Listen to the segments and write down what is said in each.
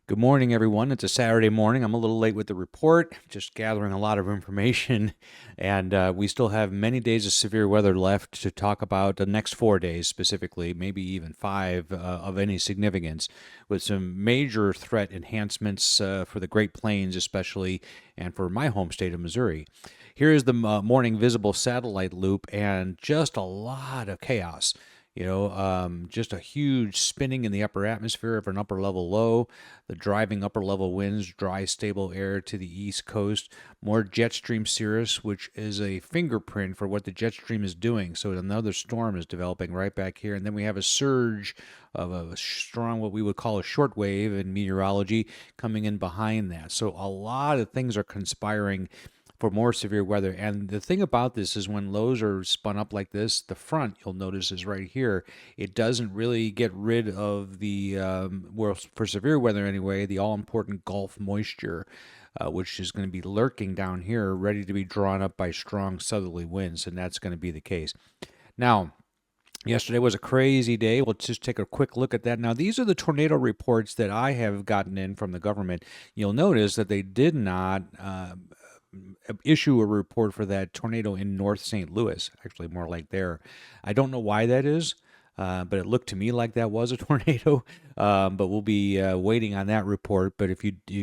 Good morning, everyone. It's a Saturday morning. I'm a little late with the report, just gathering a lot of information. And we still have many days of severe weather left to talk about the next 4 days specifically, maybe even five of any significance, with some major threat enhancements for the Great Plains, especially, and for my home state of Missouri. Here is the morning visible satellite loop, and just a lot of chaos. Just a huge spinning in the upper atmosphere of an upper level low, the driving upper level winds, dry, stable air to the east coast, more jet stream cirrus, which is a fingerprint for what the jet stream is doing. So another storm is developing right back here. And then we have a surge of a strong, what we would call a short wave in meteorology, coming in behind that. So a lot of things are conspiring for more severe weather. And the thing about this is when lows are spun up like this, the front, you'll notice, is right here. It doesn't really get rid of the, well, for severe weather anyway, the all important Gulf moisture, which is going to be lurking down here, ready to be drawn up by strong southerly winds. And that's going to be the case. Now, yesterday was a crazy day. We'll just take a quick look at that. Now, these are the tornado reports that I have gotten in from the government. You'll notice that they did not issue a report for that tornado in North St. Louis, actually more like there. I don't know why that is. But it looked to me like that was a tornado. But we'll be waiting on that report. But if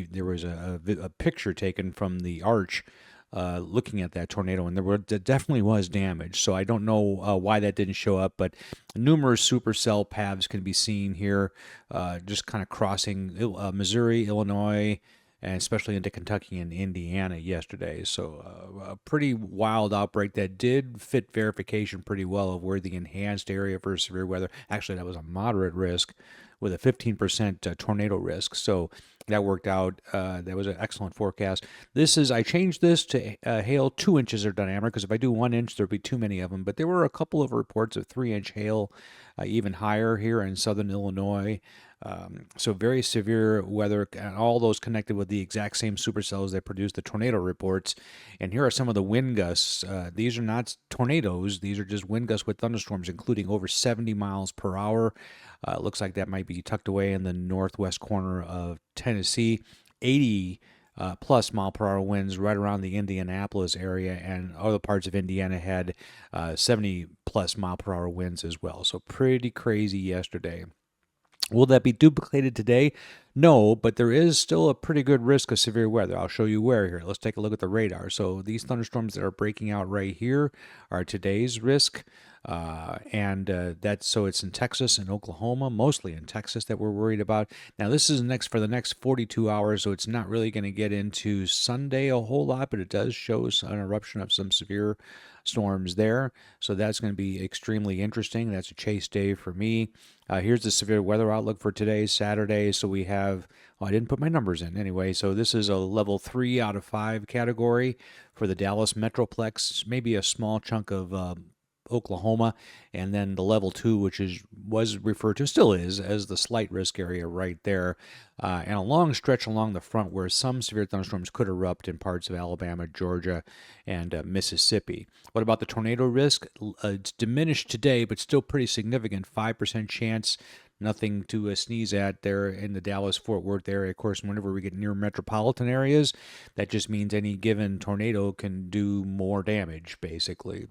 there was a picture taken from the arch looking at that tornado, and there definitely was damage. So I don't know why that didn't show up, but numerous supercell paths can be seen here, just kind of crossing Missouri, Illinois, and especially into Kentucky and Indiana yesterday. So a pretty wild outbreak that did fit verification pretty well of where the enhanced area for severe weather. Actually, that was a moderate risk with a 15% tornado risk. So that worked out. That was an excellent forecast. I changed this to hail 2 inches of diameter because if I do 1 inch, there'll be too many of them. But there were a couple of reports of 3-inch hail, even higher here in southern Illinois. So very severe weather, and all those connected with the exact same supercells that produce the tornado reports. And here are some of the wind gusts. These are not tornadoes. These are just wind gusts with thunderstorms, including over 70 miles per hour. Looks like that might be tucked away in the northwest corner of Tennessee. 80 plus mile per hour winds right around the Indianapolis area, and other parts of Indiana had 70 plus mile per hour winds as well. So pretty crazy yesterday. Will that be duplicated today? No, but there is still a pretty good risk of severe weather. I'll show you where here. Let's take a look at the radar. So these thunderstorms that are breaking out right here are today's risk. So it's in Texas and Oklahoma, mostly in Texas that we're worried about. Now this is for the next 42 hours, so it's not really going to get into Sunday a whole lot, but it does show an eruption of some severe storms there. So that's going to be extremely interesting. That's a chase day for me. Here's the severe weather outlook for today, Saturday. So we have, I didn't put my numbers in anyway. So this is a level 3 out of 5 category for the Dallas Metroplex, maybe a small chunk of Oklahoma, and then the level 2, which was referred to, still is, as the slight risk area right there, and a long stretch along the front where some severe thunderstorms could erupt in parts of Alabama, Georgia, and Mississippi. What about the tornado risk? It's diminished today, but still pretty significant, 5% chance. Nothing to sneeze at there in the Dallas-Fort Worth area. Of course, whenever we get near metropolitan areas, that just means any given tornado can do more damage, basically.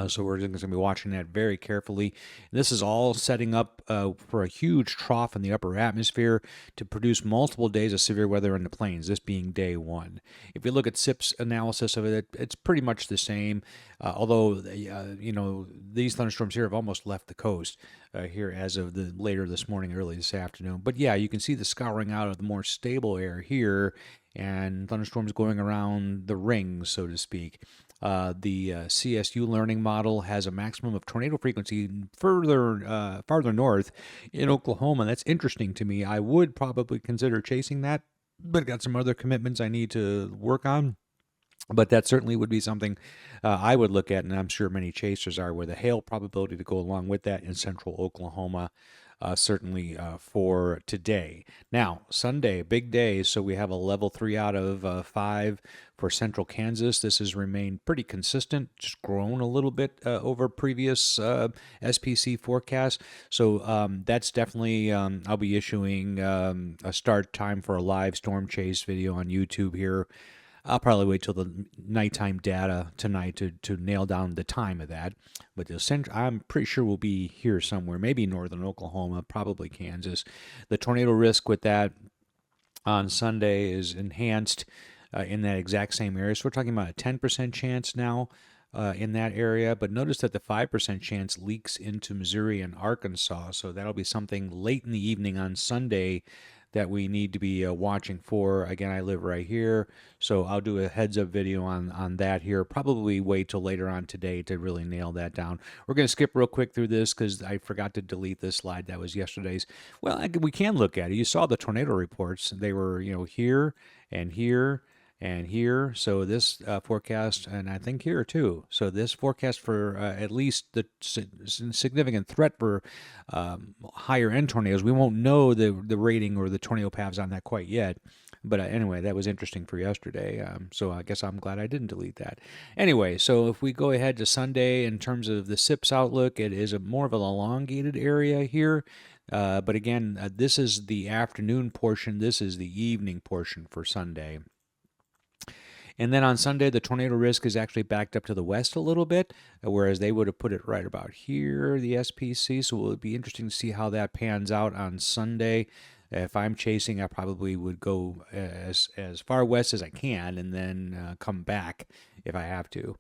So we're going to be watching that very carefully. This is all setting up for a huge trough in the upper atmosphere to produce multiple days of severe weather in the plains, this being day 1. If you look at SIP's analysis of it, it's pretty much the same, although, these thunderstorms here have almost left the coast here as of later this morning, early this afternoon. But yeah, you can see the scouring out of the more stable air here and thunderstorms going around the ring, so to speak. The CSU learning model has a maximum of tornado frequency farther north in Oklahoma. That's interesting to me. I would probably consider chasing that, but got some other commitments I need to work on. But that certainly would be something I would look at, and I'm sure many chasers are, where the hail probability to go along with that in central Oklahoma, certainly for today. Now, Sunday, big day, so we have a level 3 out of 5 for central Kansas. This has remained pretty consistent, just grown a little bit over previous SPC forecasts. So that's definitely, I'll be issuing a start time for a live storm chase video on YouTube here. I'll probably wait till the nighttime data tonight to nail down the time of that. But I'm pretty sure we'll be here somewhere, maybe northern Oklahoma, probably Kansas. The tornado risk with that on Sunday is enhanced in that exact same area. So we're talking about a 10% chance now in that area. But notice that the 5% chance leaks into Missouri and Arkansas. So that'll be something late in the evening on Sunday that we need to be watching for. Again, I live right here, so I'll do a heads up video on that here. Probably wait till later on today to really nail that down. We're going to skip real quick through this because I forgot to delete this slide. That was yesterday's. Well, we can look at it. You saw the tornado reports. They were, here and here and here. So this forecast, and I think here too. So this forecast for at least the significant threat for higher end tornadoes. We won't know the rating or the tornado paths on that quite yet. But anyway, that was interesting for yesterday. So I guess I'm glad I didn't delete that. Anyway, so if we go ahead to Sunday in terms of the SIPS outlook, it is more of an elongated area here. But again, this is the afternoon portion. This is the evening portion for Sunday. And then on Sunday, the tornado risk is actually backed up to the west a little bit, whereas they would have put it right about here, the SPC. So it would be interesting to see how that pans out on Sunday. If I'm chasing, I probably would go as far west as I can and then come back if I have to.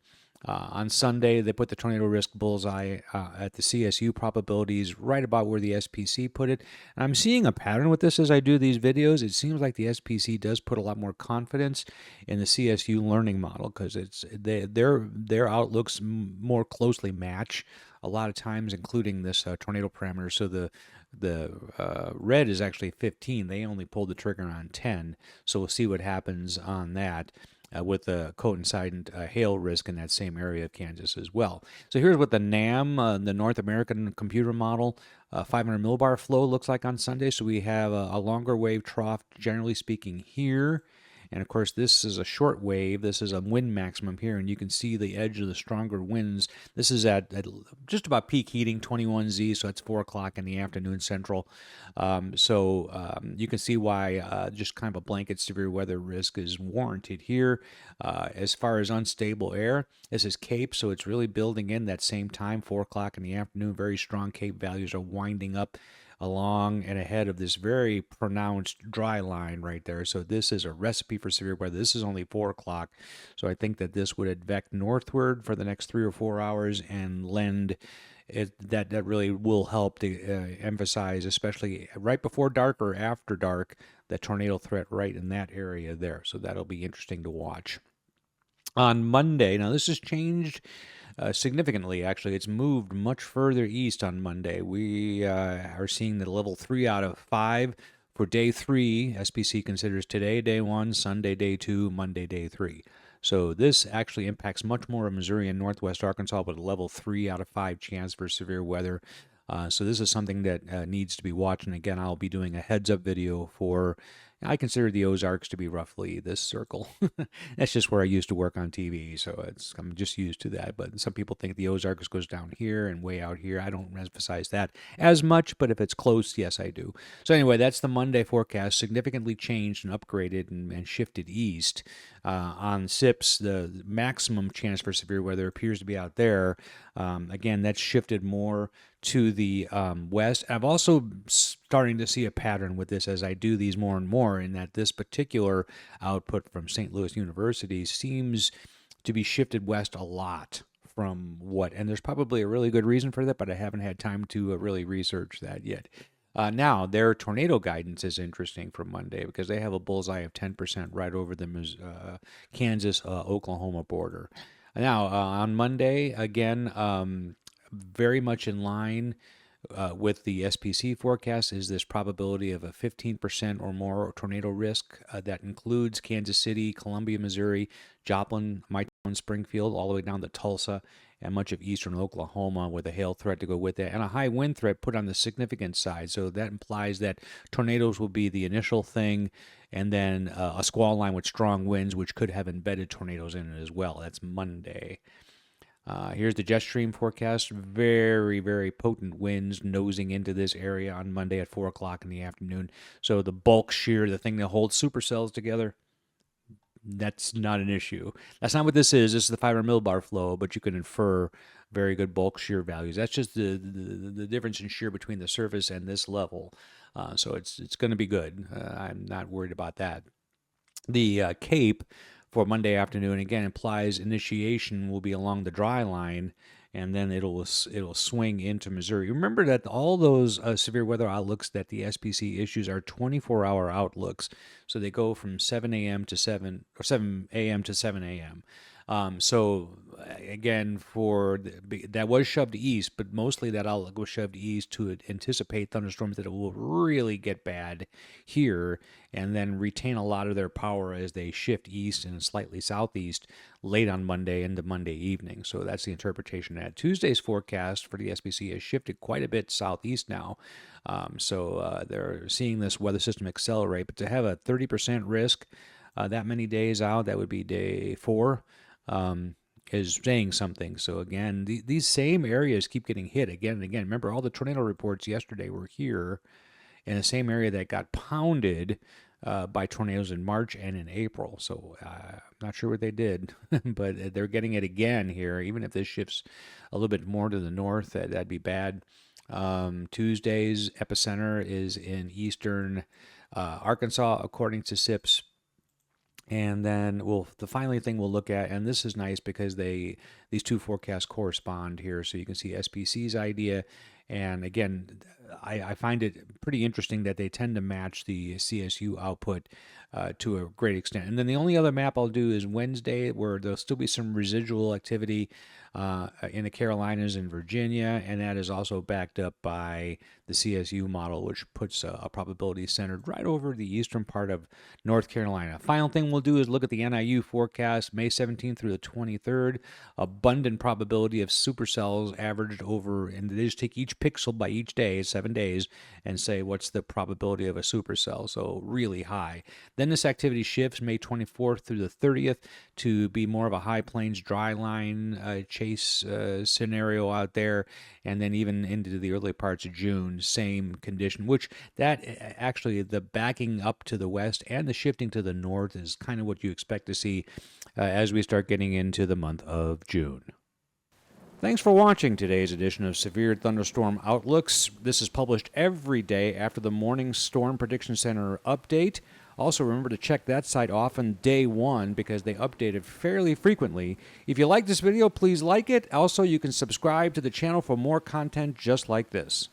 On Sunday, they put the tornado risk bullseye at the CSU probabilities right about where the SPC put it. And I'm seeing a pattern with this as I do these videos. It seems like the SPC does put a lot more confidence in the CSU learning model because their outlooks more closely match a lot of times, including this tornado parameter. So the red is actually 15. They only pulled the trigger on 10. So we'll see what happens on that. With the coincident hail risk in that same area of Kansas as well. So here's what the NAM, the North American Computer Model, 500 millibar flow looks like on Sunday. So we have a longer wave trough, generally speaking, here. And of course, this is a short wave. This is a wind maximum here, and you can see the edge of the stronger winds. This is at just about peak heating, 21Z, so it's 4 o'clock in the afternoon central. You can see why just kind of a blanket severe weather risk is warranted here. As far as unstable air, this is Cape, so it's really building in that same time, 4 o'clock in the afternoon. Very strong Cape values are winding up along and ahead of this very pronounced dry line right there. So this is a recipe for severe weather. This is only 4 o'clock. So I think that this would advect northward for the next 3 or 4 hours and lend that really will help to emphasize, especially right before dark or after dark, the tornado threat right in that area there. So that'll be interesting to watch. On Monday, now this has changed significantly, actually. It's moved much further east on Monday. We are seeing the level 3 out of 5 for day 3. SPC considers today day 1, Sunday day 2, Monday day 3. So this actually impacts much more of Missouri and northwest Arkansas with a level 3 out of 5 chance for severe weather. So this is something that needs to be watched. And again, I'll be doing a heads up video for, I consider the Ozarks to be roughly this circle. That's just where I used to work on TV, so I'm just used to that. But some people think the Ozarks goes down here and way out here. I don't emphasize that as much, but if it's close, yes, I do. So anyway, that's the Monday forecast, significantly changed and upgraded and shifted east. On SIPS, the maximum chance for severe weather appears to be out there. Again, that's shifted more to the west. I've also starting to see a pattern with this as I do these more and more, in that this particular output from St. Louis University seems to be shifted west a lot from and there's probably a really good reason for that, but I haven't had time to really research that yet. Now, their tornado guidance is interesting for Monday because they have a bullseye of 10% right over the Kansas-Oklahoma border. Now, on Monday, again, very much in line with the SPC forecast is this probability of a 15% or more tornado risk that includes Kansas City, Columbia, Missouri, Joplin, my town, Springfield, all the way down to Tulsa, and much of eastern Oklahoma with a hail threat to go with it, and a high wind threat put on the significant side. So that implies that tornadoes will be the initial thing, and then a squall line with strong winds, which could have embedded tornadoes in it as well. That's Monday. Here's the jet stream forecast. Very, very potent winds nosing into this area on Monday at 4 o'clock in the afternoon. So the bulk shear, the thing that holds supercells together, that's not an issue. That's not what this is. This is the 500 millibar flow, but you can infer very good bulk shear values. That's just the difference in shear between the surface and this level. So it's going to be good. I'm not worried about that. The Cape for Monday afternoon again implies initiation will be along the dry line, and then it'll swing into Missouri. Remember that all those severe weather outlooks that the SPC issues are 24-hour outlooks, so they go from 7 a.m. to 7 a.m. to 7 a.m. So again, that was shoved east, but mostly that outlook was shoved east to anticipate thunderstorms that it will really get bad here, and then retain a lot of their power as they shift east and slightly southeast late on Monday into Monday evening. So that's the interpretation of that. Tuesday's forecast for the SPC has shifted quite a bit southeast now. So they're seeing this weather system accelerate, but to have a 30% risk that many days out, that would be day 4. Is saying something. So again, these same areas keep getting hit again and again. Remember, all the tornado reports yesterday were here in the same area that got pounded by tornadoes in March and in April. So I'm not sure what they did, but they're getting it again here. Even if this shifts a little bit more to the north, that'd be bad. Tuesday's epicenter is in eastern Arkansas, according to SIPS. And then the final thing we'll look at, and this is nice because these two forecasts correspond here, so you can see SPC's idea. And again, I find it pretty interesting that they tend to match the CSU output to a great extent. And then the only other map I'll do is Wednesday, where there'll still be some residual activity in the Carolinas and Virginia, and that is also backed up by the CSU model, which puts a probability centered right over the eastern part of North Carolina. Final thing we'll do is look at the NIU forecast, May 17th through the 23rd. Abundant probability of supercells averaged over, and they just take each pixel by each day, 7 days, and say what's the probability of a supercell. So really high. Then this activity shifts May 24th through the 30th to be more of a high plains dry line chase scenario out there, and then even into the early parts of June, same condition, which that actually the backing up to the west and the shifting to the north is kind of what you expect to see as we start getting into the month of June. Thanks for watching today's edition of Severe Thunderstorm Outlooks. This is published every day after the morning Storm Prediction Center update. Also, remember to check that site off on day 1 because they update it fairly frequently. If you like this video, please like it. Also, you can subscribe to the channel for more content just like this.